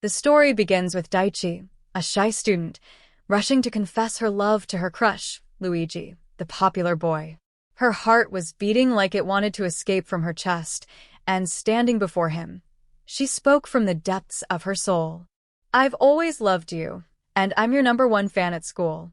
The story begins with Daichi, a shy student, rushing to confess her love to her crush, Luigi, the popular boy. Her heart was beating like it wanted to escape from her chest, and standing before him, she spoke from the depths of her soul. "I've always loved you, and I'm your #1 fan at school."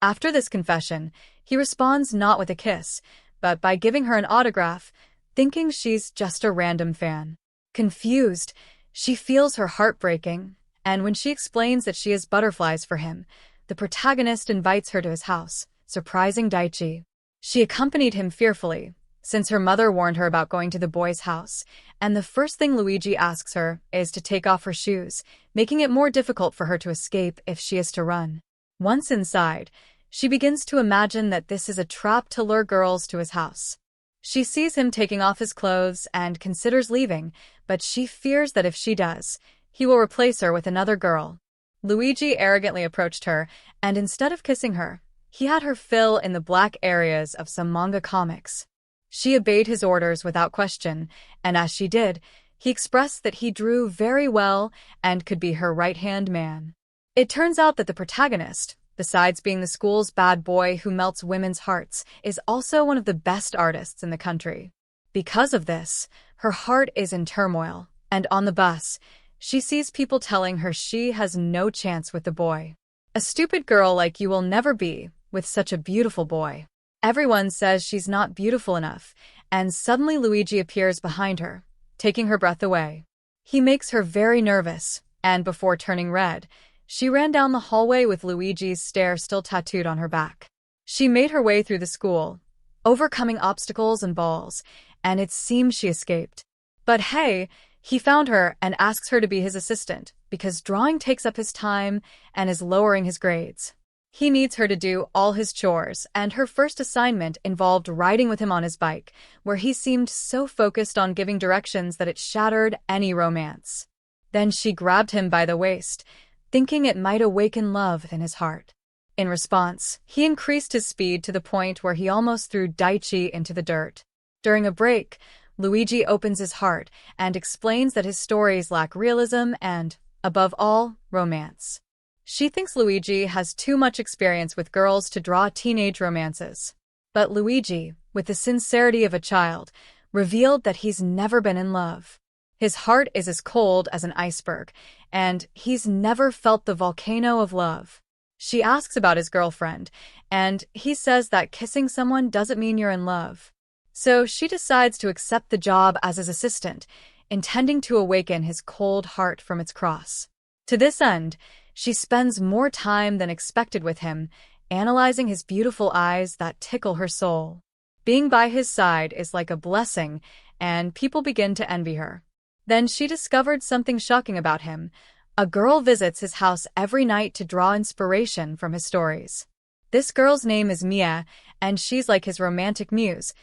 After this confession, he responds not with a kiss, but by giving her an autograph, thinking she's just a random fan. Confused, she feels her heart breaking, and when she explains that she has butterflies for him, the protagonist invites her to his house, surprising Daichi. She accompanied him fearfully, since her mother warned her about going to the boy's house, and the first thing Luigi asks her is to take off her shoes, making it more difficult for her to escape if she is to run. Once inside, she begins to imagine that this is a trap to lure girls to his house. She sees him taking off his clothes and considers leaving, but she fears that if she does, he will replace her with another girl. Luigi arrogantly approached her, and instead of kissing her, he had her fill in the black areas of some manga comics. She obeyed his orders without question, and as she did, he expressed that he drew very well and could be her right-hand man. It turns out that the protagonist, besides being the school's bad boy who melts women's hearts, is also one of the best artists in the country. Because of this, her heart is in turmoil, and on the bus, she sees people telling her she has no chance with the boy. "A stupid girl like you will never be with such a beautiful boy. Everyone says she's not beautiful enough," and suddenly Luigi appears behind her, taking her breath away. He makes her very nervous, and before turning red, she ran down the hallway with Luigi's stare still tattooed on her back. She made her way through the school, overcoming obstacles and balls, and it seemed she escaped. But hey, he found her and asks her to be his assistant, because drawing takes up his time and is lowering his grades. He needs her to do all his chores, and her first assignment involved riding with him on his bike, where he seemed so focused on giving directions that it shattered any romance. Then she grabbed him by the waist, thinking it might awaken love in his heart. In response, he increased his speed to the point where he almost threw Daichi into the dirt. During a break, Luigi opens his heart and explains that his stories lack realism and, above all, romance. She thinks Luigi has too much experience with girls to draw teenage romances. But Luigi, with the sincerity of a child, revealed that he's never been in love. His heart is as cold as an iceberg, and he's never felt the volcano of love. She asks about his girlfriend, and he says that kissing someone doesn't mean you're in love. So she decides to accept the job as his assistant, intending to awaken his cold heart from its cross. To this end, she spends more time than expected with him, analyzing his beautiful eyes that tickle her soul. Being by his side is like a blessing, and people begin to envy her. Then she discovered something shocking about him. A girl visits his house every night to draw inspiration from his stories. This girl's name is Mia, and she's like his romantic muse,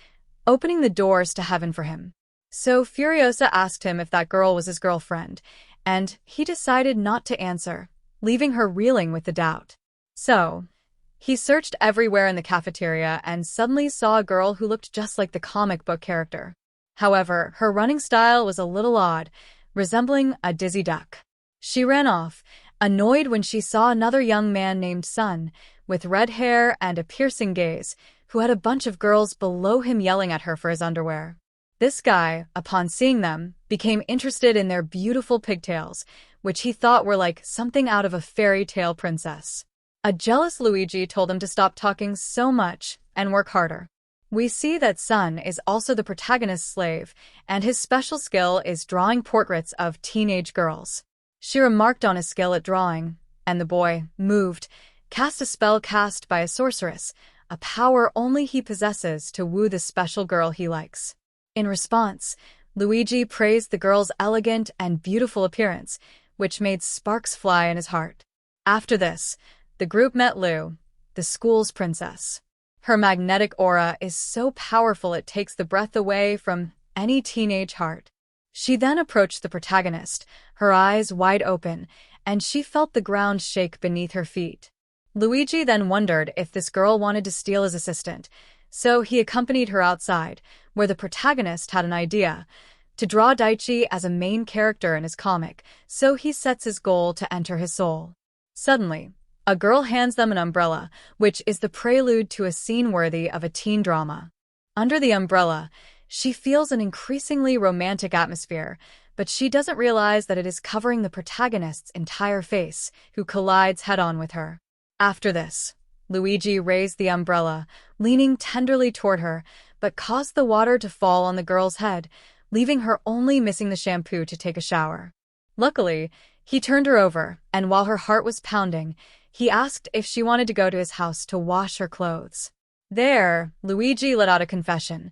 opening the doors to heaven for him. So Furiosa asked him if that girl was his girlfriend, and he decided not to answer, leaving her reeling with the doubt. So, he searched everywhere in the cafeteria and suddenly saw a girl who looked just like the comic book character. However, her running style was a little odd, resembling a dizzy duck. She ran off, annoyed when she saw another young man named Sun, with red hair and a piercing gaze, who had a bunch of girls below him yelling at her for his underwear. This guy, upon seeing them, became interested in their beautiful pigtails, which he thought were like something out of a fairy tale princess. A jealous Luigi told him to stop talking so much and work harder. We see that Sun is also the protagonist's slave, and his special skill is drawing portraits of teenage girls. She remarked on his skill at drawing, and the boy, moved, cast a spell cast by a sorceress, a power only he possesses to woo the special girl he likes. In response, Luigi praised the girl's elegant and beautiful appearance, which made sparks fly in his heart. After this, the group met Lu, the school's princess. Her magnetic aura is so powerful it takes the breath away from any teenage heart. She then approached the protagonist, her eyes wide open, and she felt the ground shake beneath her feet. Luigi then wondered if this girl wanted to steal his assistant, so he accompanied her outside, where the protagonist had an idea, to draw Daichi as a main character in his comic, so he sets his goal to enter his soul. Suddenly, a girl hands them an umbrella, which is the prelude to a scene worthy of a teen drama. Under the umbrella, she feels an increasingly romantic atmosphere, but she doesn't realize that it is covering the protagonist's entire face, who collides head-on with her. After this, Luigi raised the umbrella, leaning tenderly toward her, but caused the water to fall on the girl's head, leaving her only missing the shampoo to take a shower. Luckily, he turned her over, and while her heart was pounding, he asked if she wanted to go to his house to wash her clothes. There, Luigi let out a confession.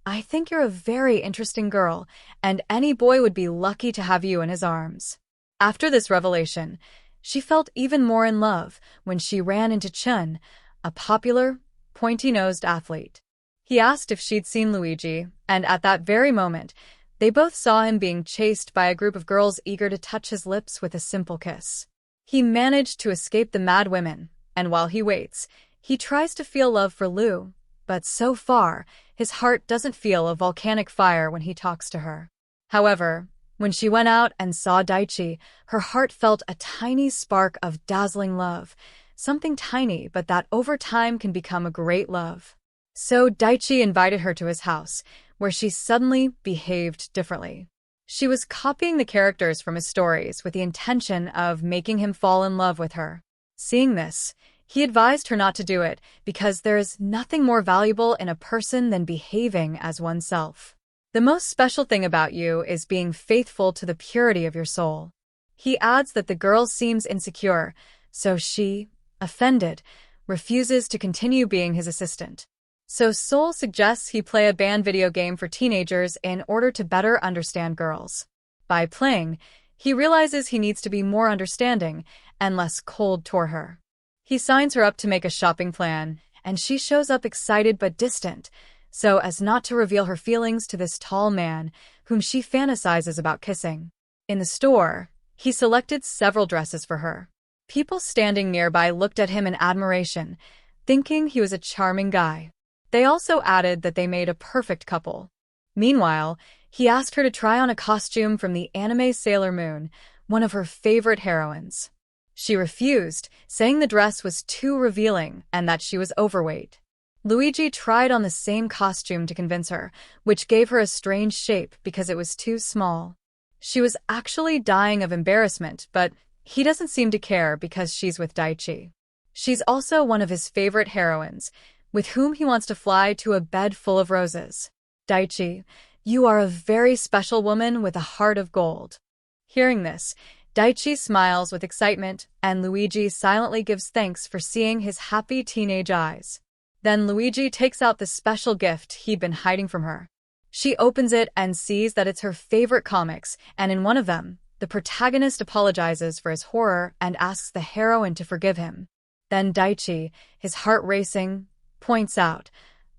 "I think you're a very interesting girl, and any boy would be lucky to have you in his arms." After this revelation, she felt even more in love when she ran into Chun, a popular, pointy-nosed athlete. He asked if she'd seen Luigi, and at that very moment, they both saw him being chased by a group of girls eager to touch his lips with a simple kiss. He managed to escape the mad women, and while he waits, he tries to feel love for Lu, but so far, his heart doesn't feel a volcanic fire when he talks to her. However, when she went out and saw Daichi, her heart felt a tiny spark of dazzling love, something tiny but that over time can become a great love. So Daichi invited her to his house, where she suddenly behaved differently. She was copying the characters from his stories with the intention of making him fall in love with her. Seeing this, he advised her not to do it because there is nothing more valuable in a person than behaving as oneself. The most special thing about you is being faithful to the purity of your soul. He adds that the girl seems insecure, so she, offended, refuses to continue being his assistant. So Soul suggests he play a band video game for teenagers in order to better understand girls. By playing, he realizes he needs to be more understanding and less cold toward her. He signs her up to make a shopping plan, and she shows up excited but distant, so as not to reveal her feelings to this tall man, whom she fantasizes about kissing. In the store, he selected several dresses for her. People standing nearby looked at him in admiration, thinking he was a charming guy. They also added that they made a perfect couple. Meanwhile, he asked her to try on a costume from the anime Sailor Moon, one of her favorite heroines. She refused, saying the dress was too revealing and that she was overweight. Luigi tried on the same costume to convince her, which gave her a strange shape because it was too small. She was actually dying of embarrassment, but he doesn't seem to care because she's with Daichi. She's also one of his favorite heroines, with whom he wants to fly to a bed full of roses. "Daichi, you are a very special woman with a heart of gold." Hearing this, Daichi smiles with excitement, and Luigi silently gives thanks for seeing his happy teenage eyes. Then Luigi takes out the special gift he'd been hiding from her. She opens it and sees that it's her favorite comics, and in one of them, the protagonist apologizes for his horror and asks the heroine to forgive him. Then Daichi, his heart racing, points out,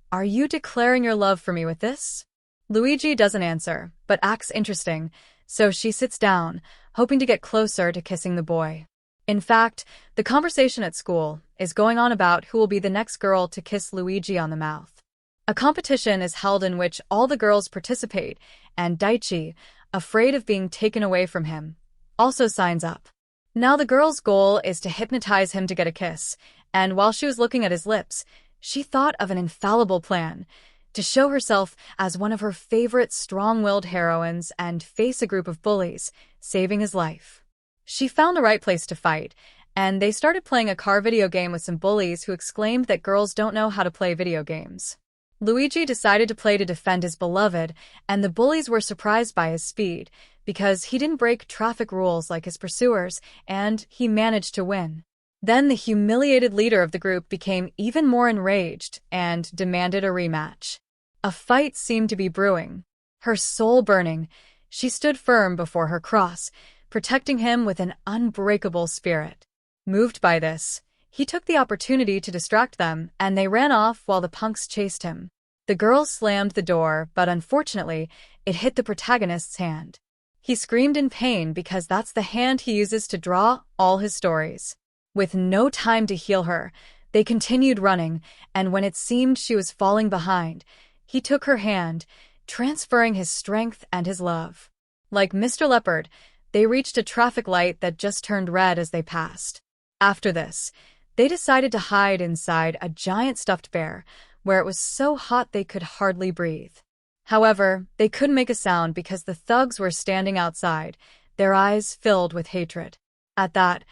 "Are you declaring your love for me with this?" Luigi doesn't answer, but acts interesting, so she sits down, hoping to get closer to kissing the boy. In fact, the conversation at school is going on about who will be the next girl to kiss Luigi on the mouth. A competition is held in which all the girls participate, and Daichi, afraid of being taken away from him, also signs up. Now the girl's goal is to hypnotize him to get a kiss, and while she was looking at his lips, she thought of an infallible plan to show herself as one of her favorite strong-willed heroines and face a group of bullies, saving his life. She found the right place to fight, and they started playing a car video game with some bullies who exclaimed that girls don't know how to play video games. Luigi decided to play to defend his beloved, and the bullies were surprised by his speed, because he didn't break traffic rules like his pursuers, and he managed to win. Then the humiliated leader of the group became even more enraged and demanded a rematch. A fight seemed to be brewing. Her soul burning, she stood firm before her cross, protecting him with an unbreakable spirit. Moved by this, he took the opportunity to distract them, and they ran off while the punks chased him. The girl slammed the door, but unfortunately, it hit the protagonist's hand. He screamed in pain because that's the hand he uses to draw all his stories. With no time to heal her, they continued running, and when it seemed she was falling behind, he took her hand, transferring his strength and his love. Like Mr. Leopard, they reached a traffic light that just turned red as they passed. After this, they decided to hide inside a giant stuffed bear, where it was so hot they could hardly breathe. However, they couldn't make a sound because the thugs were standing outside, their eyes filled with hatred. At that,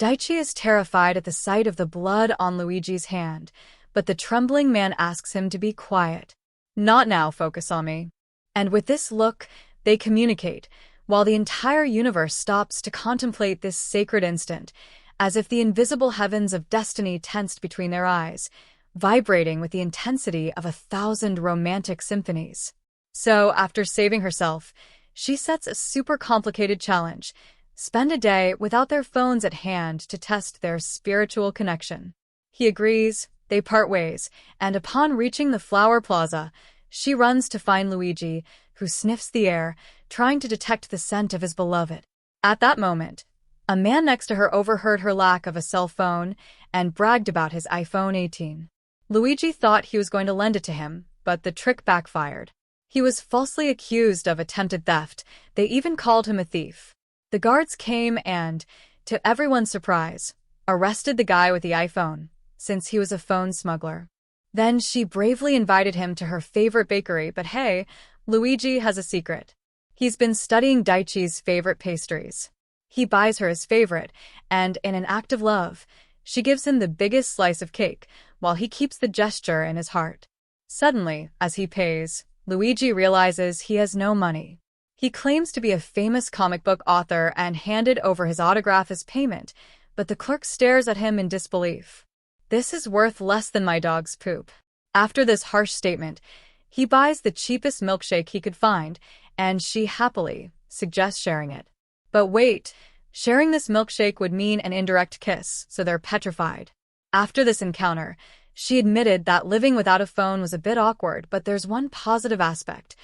Daichi is terrified at the sight of the blood on Luigi's hand, but the trembling man asks him to be quiet. Not now, focus on me. And with this look, they communicate, while the entire universe stops to contemplate this sacred instant, as if the invisible heavens of destiny tensed between their eyes, vibrating with the intensity of 1,000 romantic symphonies. So, after saving herself, she sets a super complicated challenge: spend a day without their phones at hand to test their spiritual connection. He agrees, they part ways, and upon reaching the Flower Plaza, she runs to find Luigi, who sniffs the air, trying to detect the scent of his beloved. At that moment, a man next to her overheard her lack of a cell phone and bragged about his iPhone 18. Luigi thought he was going to lend it to him, but the trick backfired. He was falsely accused of attempted theft. They even called him a thief. The guards came and, to everyone's surprise, arrested the guy with the iPhone, since he was a phone smuggler. Then she bravely invited him to her favorite bakery, but hey, Luigi has a secret. He's been studying Daichi's favorite pastries. He buys her his favorite, and in an act of love, she gives him the biggest slice of cake, while he keeps the gesture in his heart. Suddenly, as he pays, Luigi realizes he has no money. He claims to be a famous comic book author and handed over his autograph as payment, but the clerk stares at him in disbelief. "This is worth less than my dog's poop." After this harsh statement, he buys the cheapest milkshake he could find, and she happily suggests sharing it. But wait, sharing this milkshake would mean an indirect kiss, so they're petrified. After this encounter, she admitted that living without a phone was a bit awkward, but there's one positive aspect: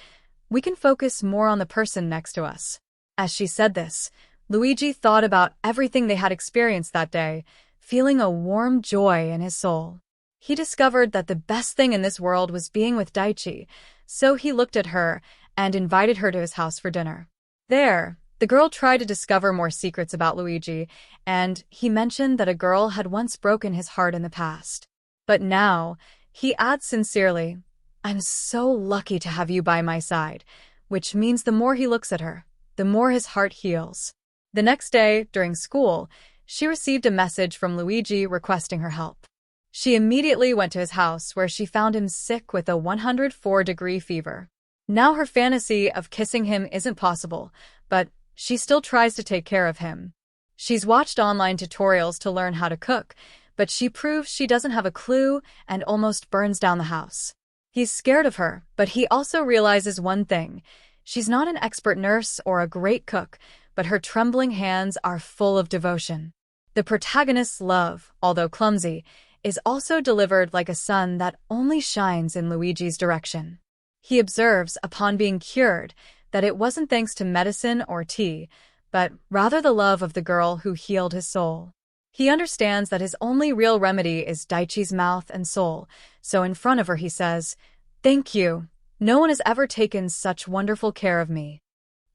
we can focus more on the person next to us. As she said this, Luigi thought about everything they had experienced that day, feeling a warm joy in his soul. He discovered that the best thing in this world was being with Daichi, so he looked at her and invited her to his house for dinner. There, the girl tried to discover more secrets about Luigi, and he mentioned that a girl had once broken his heart in the past. But now, he adds sincerely, "I'm so lucky to have you by my side," which means the more he looks at her, the more his heart heals. The next day, during school, she received a message from Luigi requesting her help. She immediately went to his house, where she found him sick with a 104-degree fever. Now her fantasy of kissing him isn't possible, but she still tries to take care of him. She's watched online tutorials to learn how to cook, but she proves she doesn't have a clue and almost burns down the house. He's scared of her, but he also realizes one thing: she's not an expert nurse or a great cook, but her trembling hands are full of devotion. The protagonist's love, although clumsy, is also delivered like a sun that only shines in Luigi's direction. He observes, upon being cured, that it wasn't thanks to medicine or tea, but rather the love of the girl who healed his soul. He understands that his only real remedy is Daichi's mouth and soul, so in front of her he says, "Thank you. No one has ever taken such wonderful care of me."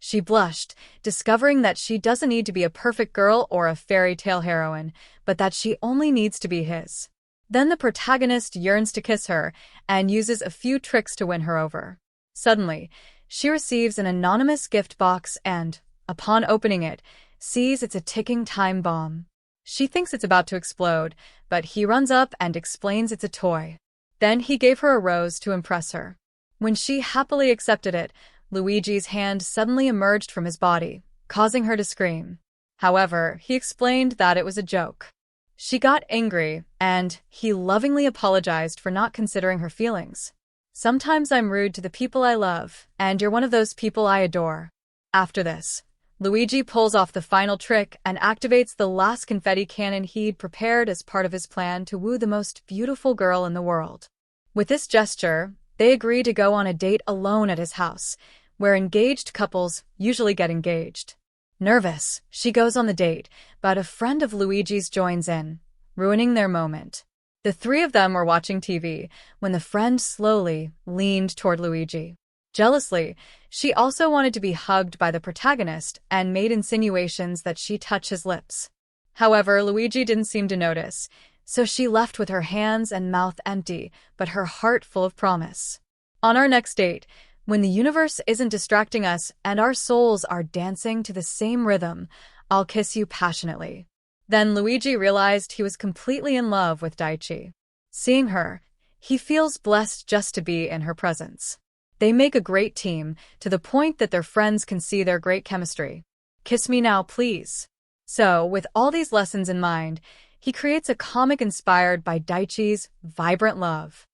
She blushed, discovering that she doesn't need to be a perfect girl or a fairy tale heroine, but that she only needs to be his. Then the protagonist yearns to kiss her and uses a few tricks to win her over. Suddenly, she receives an anonymous gift box and, upon opening it, sees it's a ticking time bomb. She thinks it's about to explode, but he runs up and explains it's a toy. Then he gave her a rose to impress her. When she happily accepted it, Luigi's hand suddenly emerged from his body, causing her to scream. However, he explained that it was a joke. She got angry, and he lovingly apologized for not considering her feelings. "Sometimes I'm rude to the people I love, and you're one of those people I adore." After this, Luigi pulls off the final trick and activates the last confetti cannon he'd prepared as part of his plan to woo the most beautiful girl in the world. With this gesture, they agree to go on a date alone at his house, where engaged couples usually get engaged. Nervous, she goes on the date, but a friend of Luigi's joins in, ruining their moment. The three of them were watching TV when the friend slowly leaned toward Luigi. Jealously, she also wanted to be hugged by the protagonist and made insinuations that she touch his lips. However, Luigi didn't seem to notice, so she left with her hands and mouth empty, but her heart full of promise. On our next date, when the universe isn't distracting us and our souls are dancing to the same rhythm, I'll kiss you passionately. Then Luigi realized he was completely in love with Daichi. Seeing her, he feels blessed just to be in her presence. They make a great team, to the point that their friends can see their great chemistry. Kiss me now, please. So, with all these lessons in mind, he creates a comic inspired by Daichi's vibrant love.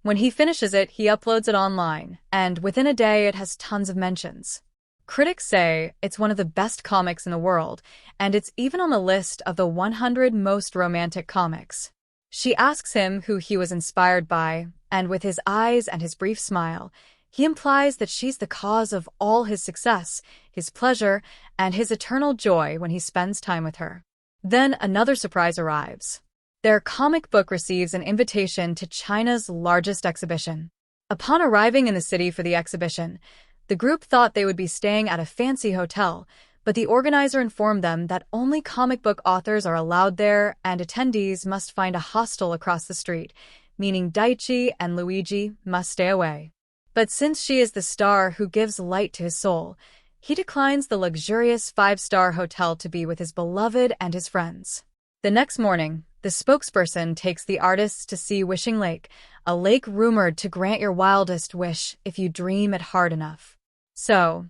When he finishes it, he uploads it online, and within a day it has tons of mentions. Critics say it's one of the best comics in the world, and it's even on the list of the 100 most romantic comics. She asks him who he was inspired by, and with his eyes and his brief smile, he implies that she's the cause of all his success, his pleasure, and his eternal joy when he spends time with her. Then another surprise arrives. Their comic book receives an invitation to China's largest exhibition. Upon arriving in the city for the exhibition, the group thought they would be staying at a fancy hotel, but the organizer informed them that only comic book authors are allowed there and attendees must find a hostel across the street, meaning Daichi and Luigi must stay away. But since she is the star who gives light to his soul, he declines the luxurious 5-star hotel to be with his beloved and his friends. The next morning, the spokesperson takes the artists to see Wishing Lake, a lake rumored to grant your wildest wish if you dream it hard enough. So,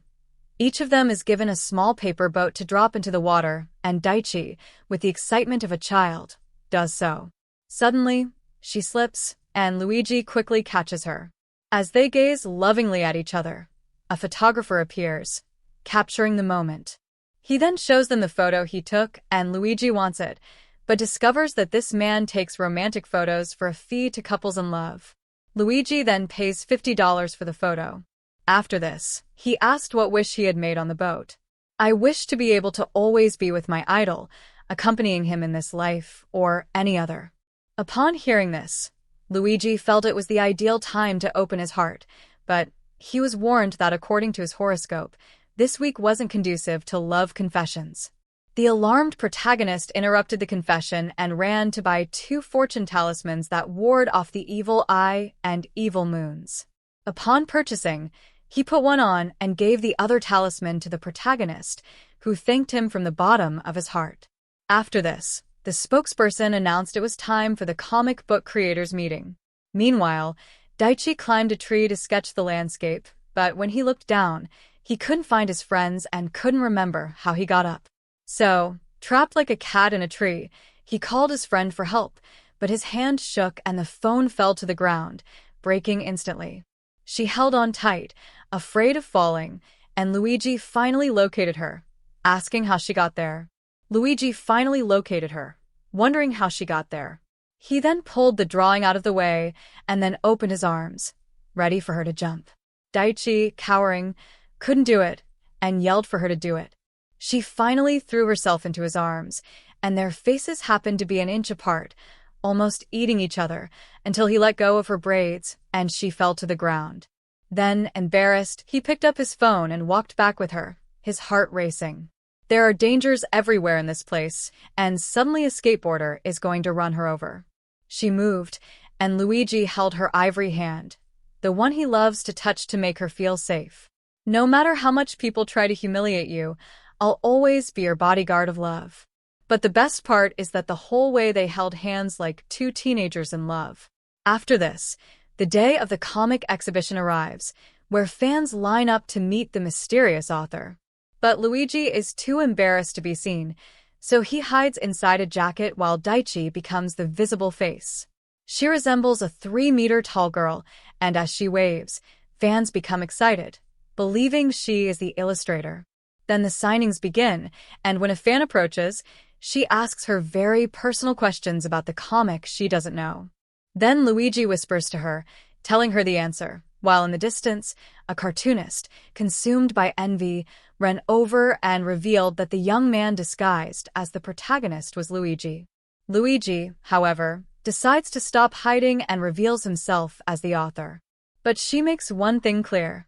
each of them is given a small paper boat to drop into the water, and Daichi, with the excitement of a child, does so. Suddenly, she slips, and Luigi quickly catches her. As they gaze lovingly at each other, a photographer appears, capturing the moment. He then shows them the photo he took, and Luigi wants it, but discovers that this man takes romantic photos for a fee to couples in love. Luigi then pays $50 for the photo. After this, he asked what wish he had made on the boat. I wish to be able to always be with my idol, accompanying him in this life or any other. Upon hearing this, Luigi felt it was the ideal time to open his heart, but he was warned that according to his horoscope, this week wasn't conducive to love confessions. The alarmed protagonist interrupted the confession and ran to buy 2 fortune talismans that ward off the evil eye and evil moons. Upon purchasing, he put one on and gave the other talisman to the protagonist, who thanked him from the bottom of his heart. After this, the spokesperson announced it was time for the comic book creators meeting. Meanwhile, Daichi climbed a tree to sketch the landscape, but when he looked down, he couldn't find his friends and couldn't remember how he got up. So, trapped like a cat in a tree, he called his friend for help, but his hand shook and the phone fell to the ground, breaking instantly. She held on tight, afraid of falling, and Luigi finally located her, asking how she got there. Luigi finally located her, wondering how she got there. He then pulled the drawing out of the way and then opened his arms, ready for her to jump. Daichi, cowering, couldn't do it and yelled for her to do it. She finally threw herself into his arms, and their faces happened to be an inch apart, almost eating each other, until he let go of her braids and she fell to the ground. Then, embarrassed, he picked up his phone and walked back with her, his heart racing. There are dangers everywhere in this place, and suddenly a skateboarder is going to run her over. She moved, and Luigi held her ivory hand, the one he loves to touch to make her feel safe. No matter how much people try to humiliate you, I'll always be your bodyguard of love. But the best part is that the whole way they held hands like 2 teenagers in love. After this, the day of the comic exhibition arrives, where fans line up to meet the mysterious author. But Luigi is too embarrassed to be seen, so he hides inside a jacket while Daichi becomes the visible face. She resembles a 3-meter-tall girl, and as she waves, fans become excited, believing she is the illustrator. Then the signings begin, and when a fan approaches, she asks her very personal questions about the comic she doesn't know. Then Luigi whispers to her, telling her the answer, while in the distance, a cartoonist, consumed by envy, ran over and revealed that the young man disguised as the protagonist was Luigi. Luigi, however, decides to stop hiding and reveals himself as the author. But she makes one thing clear.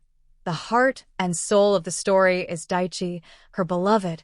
The heart and soul of the story is Daichi, her beloved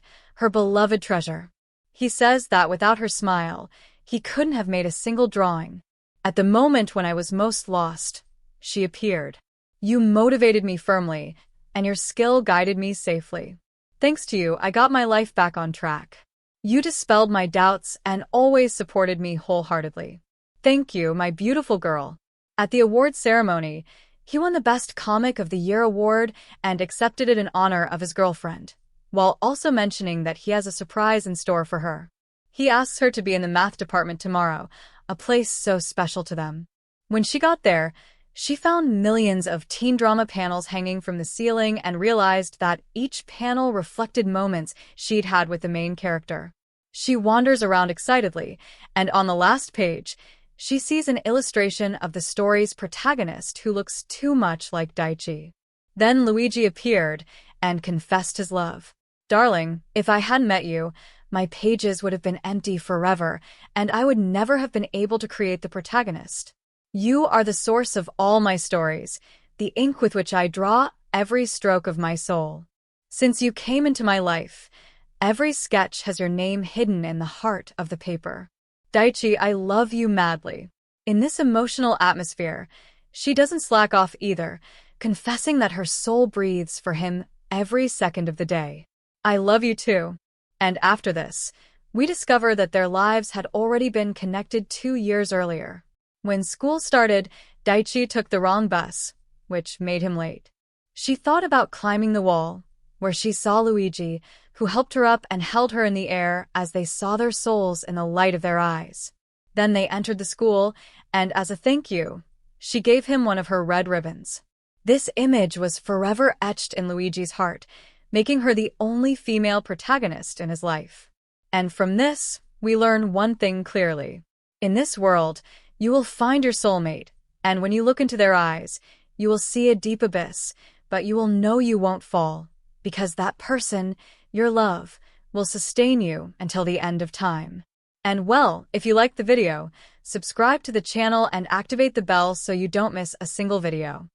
treasure. He says that without her smile, he couldn't have made a single drawing. At the moment when I was most lost, she appeared. You motivated me firmly, and your skill guided me safely. Thanks to you, I got my life back on track. You dispelled my doubts and always supported me wholeheartedly. Thank you, my beautiful girl. At the awards ceremony, he won the Best Comic of the Year award and accepted it in honor of his girlfriend, while also mentioning that he has a surprise in store for her. He asks her to be in the math department tomorrow, a place so special to them. When she got there, she found millions of teen drama panels hanging from the ceiling and realized that each panel reflected moments she'd had with the main character. She wanders around excitedly, and on the last page, she sees an illustration of the story's protagonist who looks too much like Daichi. Then Luigi appeared and confessed his love. Darling, if I hadn't met you, my pages would have been empty forever, and I would never have been able to create the protagonist. You are the source of all my stories, the ink with which I draw every stroke of my soul. Since you came into my life, every sketch has your name hidden in the heart of the paper. Daichi, I love you madly. In this emotional atmosphere, she doesn't slack off either, confessing that her soul breathes for him every second of the day. I love you too. And after this, we discover that their lives had already been connected 2 years earlier. When school started, Daichi took the wrong bus, which made him late. She thought about climbing the wall, where she saw Luigi, who helped her up and held her in the air as they saw their souls in the light of their eyes. Then they entered the school, and as a thank you, she gave him one of her red ribbons. This image was forever etched in Luigi's heart, making her the only female protagonist in his life. And from this, we learn one thing clearly. In this world, you will find your soulmate, and when you look into their eyes, you will see a deep abyss, but you will know you won't fall, because that person, your love, will sustain you until the end of time. And well, if you liked the video, subscribe to the channel and activate the bell so you don't miss a single video.